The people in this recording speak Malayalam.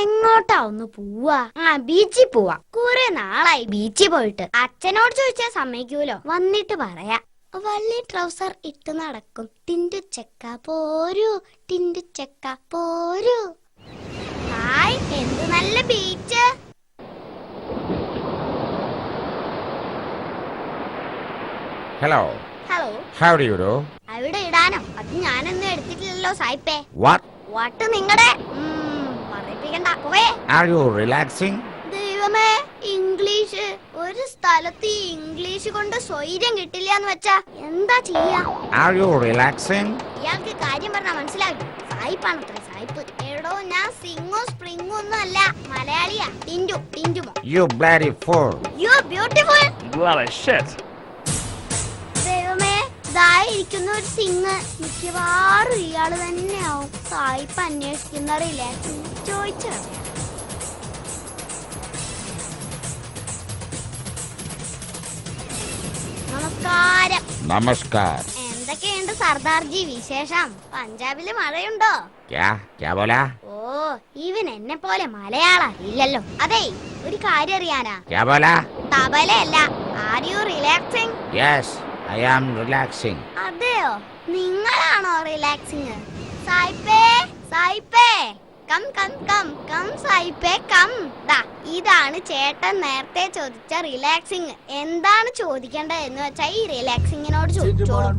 എങ്ങോട്ടാ ഒന്ന് പോവാ? ബീച്ചിൽ പോവാ. കുറെ നാളായി ബീച്ചിൽ പോയിട്ട്. അച്ഛനോട് ചോദിച്ചാൽ സമ്മതിക്കൂലോ. വന്നിട്ട് പറയാ. വള്ളി ട്രൗസർ ഇട്ട് നടക്കും ടിൻഡു ചെക്ക പോരൂ, ടിൻഡു ചെക്ക പോരൂ. ഹായ്, എന്ത് നല്ല beach. Hello. Hello. How do you do? അവിടെ ഇടാനോ? അത് ഞാനൊന്നും എടുത്തിട്ടില്ലല്ലോ സായിപ്പേ. What? വാട്ട് നിങ്ങടെ പറയിപ്പിക്കണ്ട. Are you relaxing? ദൈവമേ, ഇംഗ്ലീഷ്. ഒരു സ്ഥലത്ത് ഈ ഇംഗ്ലീഷ് കൊണ്ട് സ്വൈര്യം കിട്ടില്ല എന്ന് വെച്ചാ എന്താ ചെയ്യാ? Are you relaxing? ഇയാൾക്ക് കാര്യം പറഞ്ഞാ മനസ്സിലാകും. സായിപ്പാണത്ര സായിപ്പ്. എടോ, ഞാൻ സിംഗോ സ്പ്രിംഗോ ഒന്നും അല്ല, മലയാളിയാ. ടിൻഡുമോ. You bloody fool. You are beautiful. Bloody shit. ദൈവമേ, ഇരിക്കുന്ന ഒരു സിംഗ്. മിക്കവാറും ഇയാള് തന്നെയാവും സായിപ്പ് അന്വേഷിക്കുന്ന റിലാക്സ് ചോദിച്ചു. നമസ്കാരം. എന്തൊക്കെയുണ്ട് സർദാർജി വിശേഷം? പഞ്ചാബില് മഴയുണ്ടോ? ഓ, ഇവൻ എന്നെ പോലെ മലയാളം അറിയില്ലല്ലോ. അതെ, ഒരു കാര്യം അറിയാനാ. തബലയല്ല. Are you relaxing? Yes, I am relaxing. അതെയോ, നിങ്ങളാണോ റിലാക്സിംഗ്? സായിപ്പേ കം സായിപ്പേ കം. ഇതാണ് ചേട്ടൻ നേരത്തെ ചോദിച്ച റിലാക്സിംഗ്. എന്താണ് ചോദിക്കേണ്ടത് എന്ന് വെച്ചാൽ ഈ റിലാക്സിങ്ങിനോട് ചോദിച്ചോളൂ.